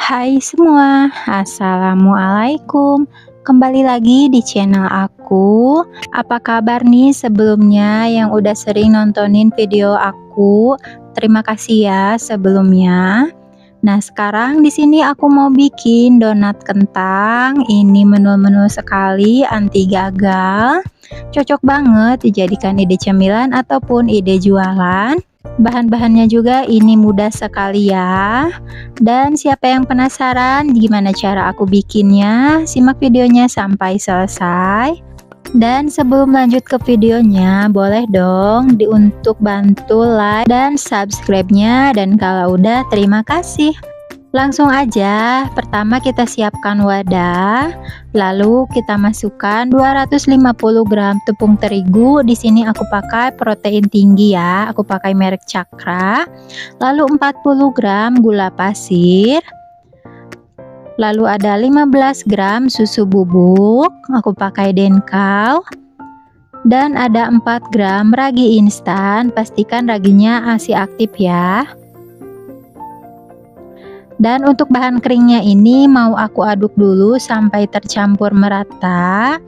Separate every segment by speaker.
Speaker 1: Hai semua, Assalamualaikum. Kembali lagi di channel aku. Apa kabar nih sebelumnya yang udah sering nontonin video aku? Terima kasih ya sebelumnya. Nah, sekarang di sini aku mau bikin donat kentang. Ini menu-menu sekali, anti gagal. Cocok banget dijadikan ide cemilan ataupun ide jualan. Bahan-bahannya juga ini mudah sekali ya. Dan siapa yang penasaran gimana cara aku bikinnya? Simak videonya sampai selesai. Dan sebelum lanjut ke videonya, boleh dong untuk bantu like dan subscribe-nya, dan kalau udah terima kasih. Langsung aja, pertama kita siapkan wadah, lalu kita masukkan 250 gram tepung terigu. Di sini aku pakai protein tinggi ya, aku pakai merek Cakra. Lalu 40 gram gula pasir. Lalu ada 15 gram susu bubuk, aku pakai Denkau. Dan ada 4 gram ragi instan, pastikan raginya ASI aktif ya. Dan untuk bahan keringnya ini mau aku aduk dulu sampai tercampur merata.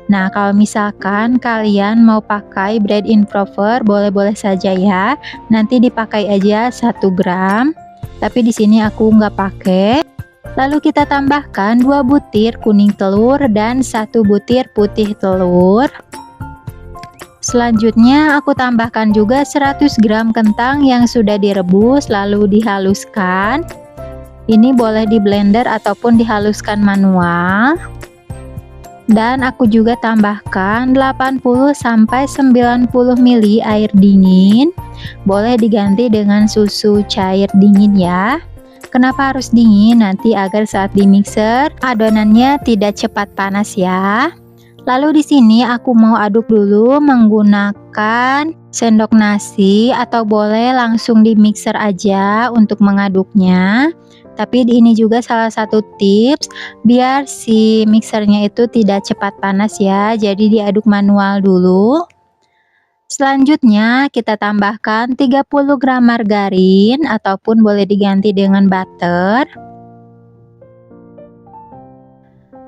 Speaker 1: Nah, kalau misalkan kalian mau pakai bread improver, boleh-boleh saja ya. Nanti dipakai aja 1 gram. Tapi di sini aku nggak pakai. Lalu kita tambahkan 2 butir kuning telur dan 1 butir putih telur. Selanjutnya aku tambahkan juga 100 gram kentang yang sudah direbus lalu dihaluskan. Ini boleh di blender ataupun dihaluskan manual. Dan aku juga tambahkan 80-90 ml air dingin. Boleh diganti dengan susu cair dingin ya. Kenapa harus dingin? Nanti agar saat di mixer adonannya tidak cepat panas ya. Lalu di sini aku mau aduk dulu menggunakan sendok nasi atau boleh langsung di mixer aja untuk mengaduknya. Tapi ini juga salah satu tips biar si mixernya itu tidak cepat panas ya. Jadi diaduk manual dulu. Selanjutnya kita tambahkan 30 gram margarin ataupun boleh diganti dengan butter.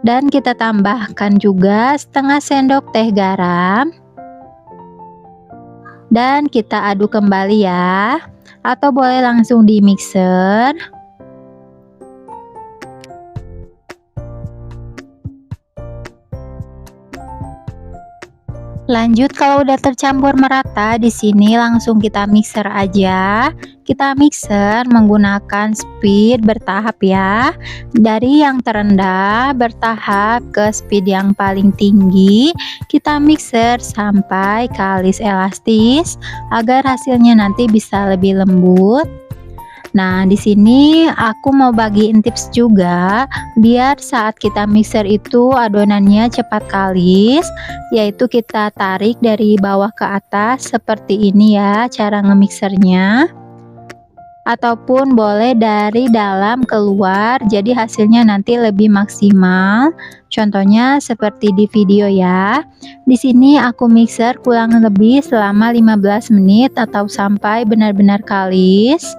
Speaker 1: Dan kita tambahkan juga setengah sendok teh garam. Dan kita aduk kembali ya. Atau boleh langsung di mixer. Lanjut, kalau udah tercampur merata, di sini langsung kita mixer aja. Kita mixer menggunakan speed bertahap ya. Dari yang terendah bertahap ke speed yang paling tinggi. Kita mixer sampai kalis elastis agar hasilnya nanti bisa lebih lembut. Nah, di sini aku mau bagiin tips juga biar saat kita mixer itu adonannya cepat kalis, yaitu kita tarik dari bawah ke atas seperti ini ya cara ngemixernya. Ataupun boleh dari dalam keluar, jadi hasilnya nanti lebih maksimal. Contohnya seperti di video ya. Di sini aku mixer kurang lebih selama 15 menit atau sampai benar-benar kalis.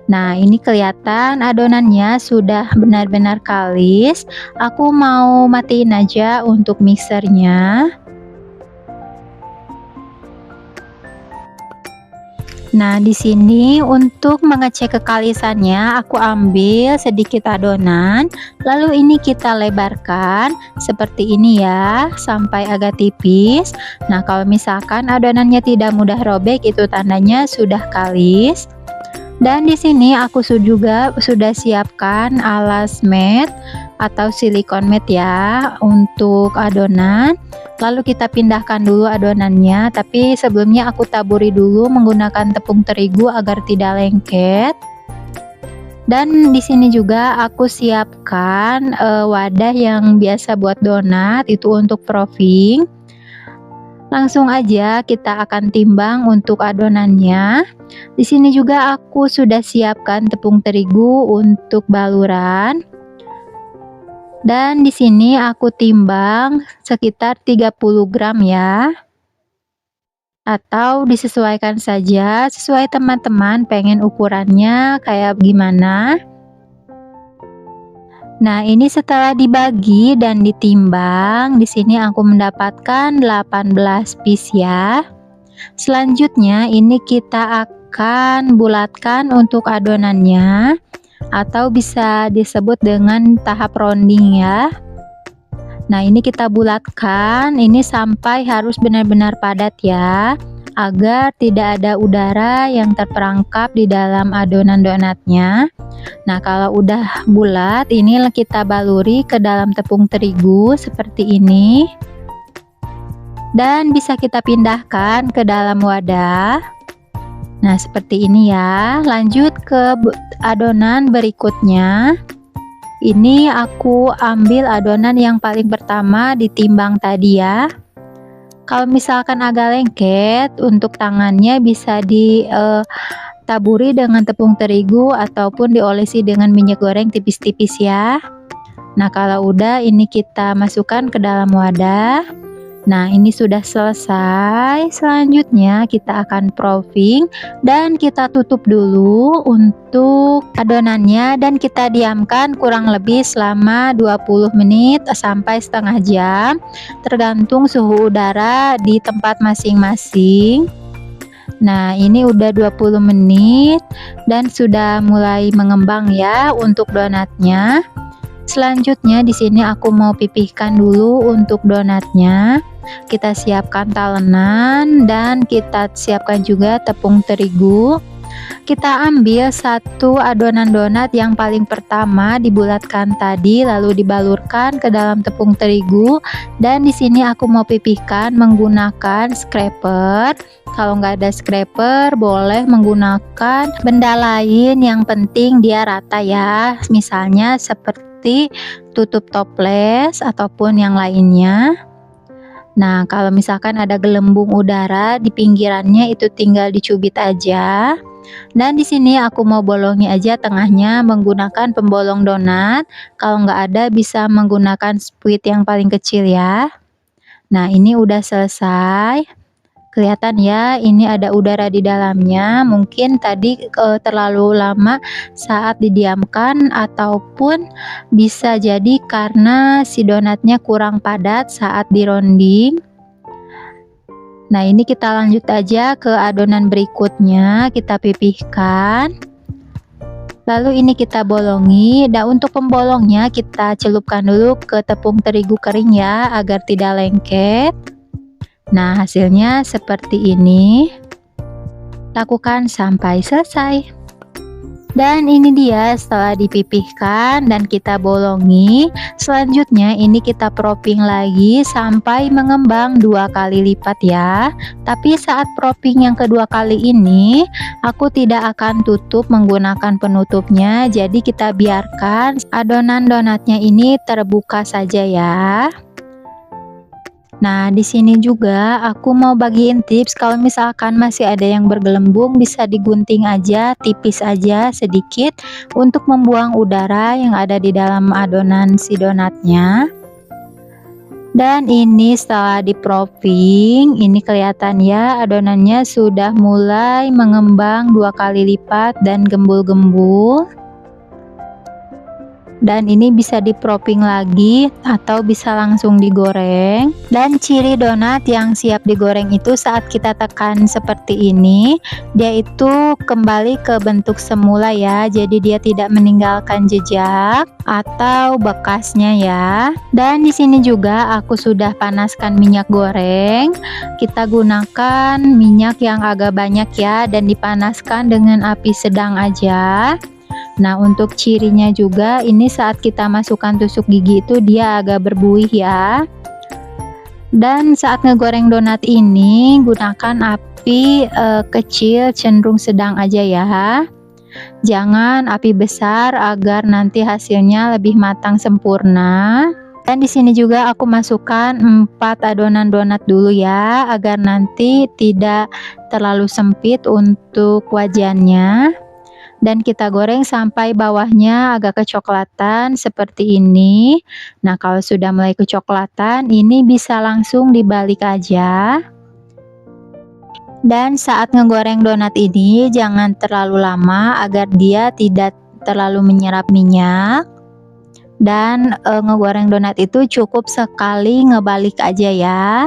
Speaker 1: Nah, ini kelihatan adonannya sudah benar-benar kalis. Aku mau matiin aja untuk mixernya. Nah, di sini untuk mengecek kekalisannya, aku ambil sedikit adonan, lalu ini kita lebarkan seperti ini ya, sampai agak tipis. Nah, kalau misalkan adonannya tidak mudah robek, itu tandanya sudah kalis. Dan di sini aku juga sudah siapkan alas mat atau silikon mat ya untuk adonan. Lalu kita pindahkan dulu adonannya, tapi sebelumnya aku taburi dulu menggunakan tepung terigu agar tidak lengket. Dan di sini juga aku siapkan wadah yang biasa buat donat, itu untuk proofing. Langsung aja kita akan timbang untuk adonannya. Di sini juga aku sudah siapkan tepung terigu untuk baluran. Dan di sini aku timbang sekitar 30 gram ya. Atau disesuaikan saja sesuai teman-teman pengen ukurannya kayak gimana. Nah, ini setelah dibagi dan ditimbang, di sini aku mendapatkan 18 piece ya. Selanjutnya ini kita akan bulatkan untuk adonannya, atau bisa disebut dengan tahap rounding ya. Nah, ini kita bulatkan, ini sampai harus benar-benar padat ya, agar tidak ada udara yang terperangkap di dalam adonan donatnya. Nah, kalau udah bulat, ini kita baluri ke dalam tepung terigu seperti ini. Dan bisa kita pindahkan ke dalam wadah. Nah, seperti ini ya. Lanjut ke adonan berikutnya. Ini aku ambil adonan yang paling pertama ditimbang tadi ya. Kalau misalkan agak lengket, untuk tangannya bisa ditaburi dengan tepung terigu ataupun diolesi dengan minyak goreng tipis-tipis ya. Nah, kalau udah, ini kita masukkan ke dalam wadah. Nah, ini sudah selesai. Selanjutnya kita akan proofing dan kita tutup dulu untuk adonannya, dan kita diamkan kurang lebih selama 20 menit sampai setengah jam, tergantung suhu udara di tempat masing-masing. Nah, ini udah 20 menit dan sudah mulai mengembang ya untuk donatnya. Selanjutnya di sini aku mau pipihkan dulu untuk donatnya. Kita siapkan talenan dan kita siapkan juga tepung terigu. Kita ambil satu adonan donat yang paling pertama dibulatkan tadi, lalu dibalurkan ke dalam tepung terigu, dan di sini aku mau pipihkan menggunakan scraper. Kalau nggak ada scraper, boleh menggunakan benda lain, yang penting dia rata ya, misalnya seperti tutup toples ataupun yang lainnya. Nah, kalau misalkan ada gelembung udara di pinggirannya, itu tinggal dicubit aja. Dan di sini aku mau bolongi aja tengahnya menggunakan pembolong donat. Kalau nggak ada, bisa menggunakan spuit yang paling kecil ya. Nah, ini udah selesai. Kelihatan ya, ini ada udara di dalamnya. Mungkin tadi terlalu lama saat didiamkan, ataupun bisa jadi karena si donatnya kurang padat saat dironding. Nah, ini kita lanjut aja ke adonan berikutnya, kita pipihkan. Lalu ini kita bolongi, dan untuk pembolongnya kita celupkan dulu ke tepung terigu kering ya, agar tidak lengket. Nah, hasilnya seperti ini. Lakukan sampai selesai. Dan ini dia setelah dipipihkan dan kita bolongi. Selanjutnya ini kita proofing lagi sampai mengembang 2 kali lipat ya. Tapi saat proofing yang kedua kali ini, aku tidak akan tutup menggunakan penutupnya. Jadi kita biarkan adonan donatnya ini terbuka saja ya. Nah, di sini juga aku mau bagiin tips, kalau misalkan masih ada yang bergelembung, bisa digunting aja, tipis aja sedikit, untuk membuang udara yang ada di dalam adonan si donatnya. Dan ini setelah di proofing, ini kelihatan ya, adonannya sudah mulai mengembang 2 kali lipat dan gembul-gembul. Dan ini bisa di proofing lagi atau bisa langsung digoreng. Dan ciri donat yang siap digoreng itu saat kita tekan seperti ini, dia itu kembali ke bentuk semula ya, jadi dia tidak meninggalkan jejak atau bekasnya ya. Dan di sini juga aku sudah panaskan minyak goreng. Kita gunakan minyak yang agak banyak ya, dan dipanaskan dengan api sedang aja. Nah, untuk cirinya juga, ini saat kita masukkan tusuk gigi itu dia agak berbuih ya. Dan saat ngegoreng donat ini, gunakan api kecil, cenderung sedang aja ya. Jangan api besar, agar nanti hasilnya lebih matang sempurna. Dan di sini juga aku masukkan 4 adonan donat dulu ya, agar nanti tidak terlalu sempit untuk wajannya. Dan kita goreng sampai bawahnya agak kecoklatan seperti ini. Nah, kalau sudah mulai kecoklatan, ini bisa langsung dibalik aja. Dan saat ngegoreng donat ini jangan terlalu lama, agar dia tidak terlalu menyerap minyak. Dan ngegoreng donat itu cukup sekali ngebalik aja ya.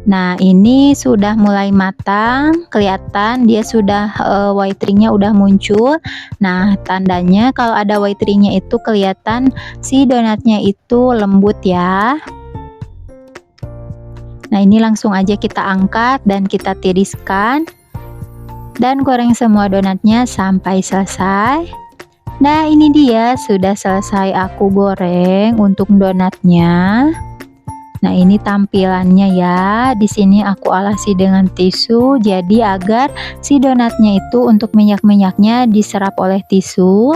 Speaker 1: Nah, ini sudah mulai matang, kelihatan dia sudah white ringnya udah muncul. Nah, tandanya kalau ada white ringnya itu kelihatan si donatnya itu lembut ya. Nah, ini langsung aja kita angkat dan kita tiriskan dan goreng semua donatnya sampai selesai. Nah, ini dia sudah selesai aku goreng untuk donatnya. Nah, ini tampilannya ya. Di sini aku alasi dengan tisu jadi agar si donatnya itu untuk minyak-minyaknya diserap oleh tisu.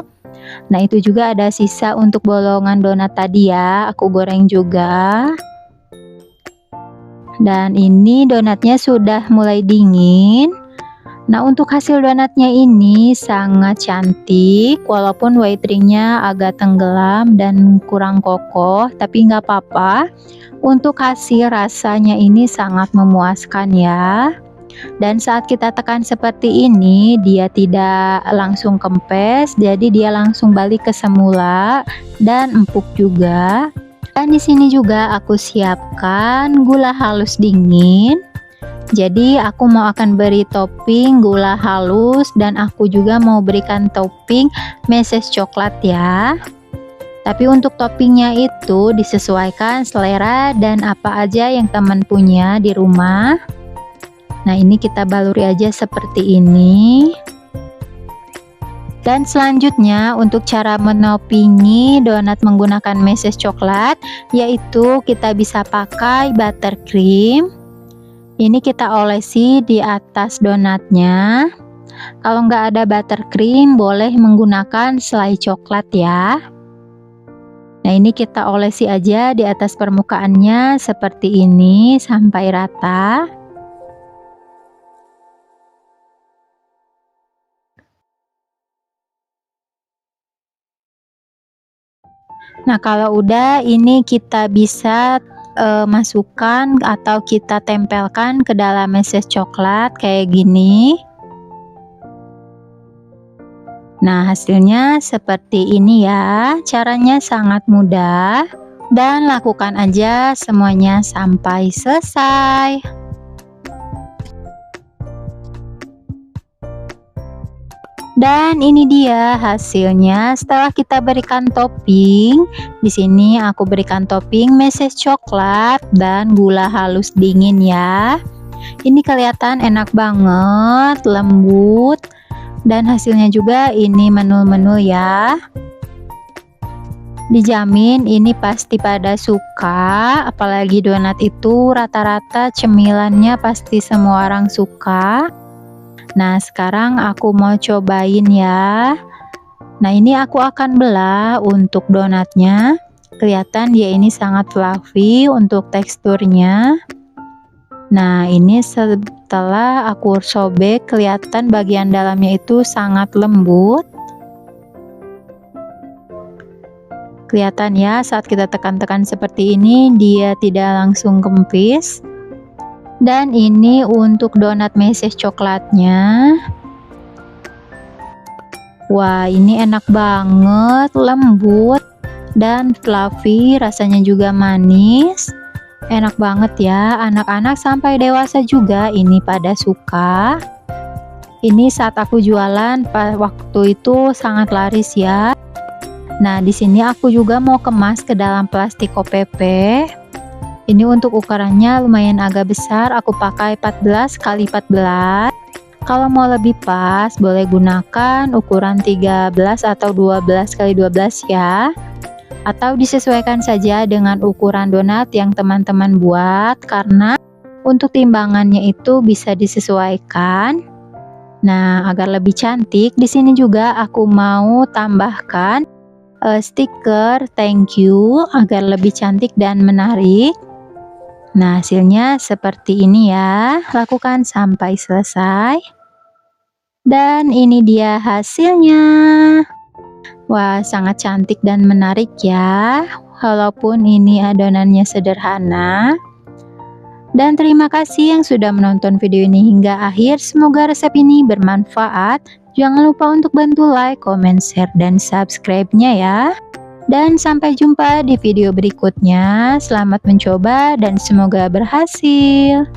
Speaker 1: Nah, itu juga ada sisa untuk bolongan donat tadi ya, aku goreng juga. Dan ini donatnya sudah mulai dingin. Nah, untuk hasil donatnya ini sangat cantik, walaupun white ringnya agak tenggelam dan kurang kokoh, tapi nggak apa-apa. Untuk hasil rasanya ini sangat memuaskan ya. Dan saat kita tekan seperti ini, dia tidak langsung kempes, jadi dia langsung balik ke semula dan empuk juga. Dan di sini juga aku siapkan gula halus dingin. Jadi aku mau akan beri topping gula halus dan aku juga mau berikan topping meses coklat ya. Tapi untuk toppingnya itu disesuaikan selera dan apa aja yang teman punya di rumah. Nah, ini kita baluri aja seperti ini. Dan selanjutnya untuk cara menopingi donat menggunakan meses coklat, yaitu kita bisa pakai buttercream. Ini kita olesi di atas donatnya. Kalau nggak ada buttercream, boleh menggunakan selai coklat ya. Nah, ini kita olesi aja di atas permukaannya seperti ini sampai rata. Nah, kalau udah ini kita bisa masukkan atau kita tempelkan ke dalam meses coklat kayak gini. Nah, hasilnya seperti ini ya. Caranya sangat mudah dan lakukan aja semuanya sampai selesai. Dan ini dia hasilnya setelah kita berikan topping. Di sini aku berikan topping meses coklat dan gula halus dingin ya. Ini kelihatan enak banget, lembut, dan hasilnya juga ini menul-menul ya. Dijamin ini pasti pada suka, apalagi donat itu rata-rata cemilannya pasti semua orang suka. Nah, sekarang aku mau cobain ya. Nah, ini aku akan belah untuk donatnya. Kelihatan dia ini sangat fluffy untuk teksturnya. Nah, ini setelah aku sobek, kelihatan bagian dalamnya itu sangat lembut. Kelihatan ya, saat kita tekan-tekan seperti ini, dia tidak langsung kempis. Dan ini untuk donat meses coklatnya. Wah, ini enak banget, lembut dan fluffy, rasanya juga manis. Enak banget ya, anak-anak sampai dewasa juga ini pada suka. Ini saat aku jualan waktu itu sangat laris ya. Nah, di sini aku juga mau kemas ke dalam plastik OPP. Ini untuk ukurannya lumayan agak besar, aku pakai 14 x 14. Kalau mau lebih pas, boleh gunakan ukuran 13 atau 12 x 12 ya. Atau disesuaikan saja dengan ukuran donat yang teman-teman buat, karena untuk timbangannya itu bisa disesuaikan. Nah, agar lebih cantik, di sini juga aku mau tambahkan stiker thank you agar lebih cantik dan menarik. Nah, hasilnya seperti ini ya. Lakukan sampai selesai. Dan ini dia hasilnya. Wah, sangat cantik dan menarik ya. Walaupun ini adonannya sederhana. Dan terima kasih yang sudah menonton video ini hingga akhir. Semoga resep ini bermanfaat. Jangan lupa untuk bantu like, comment, share, dan subscribe-nya ya. Dan sampai jumpa di video berikutnya. Selamat mencoba dan semoga berhasil.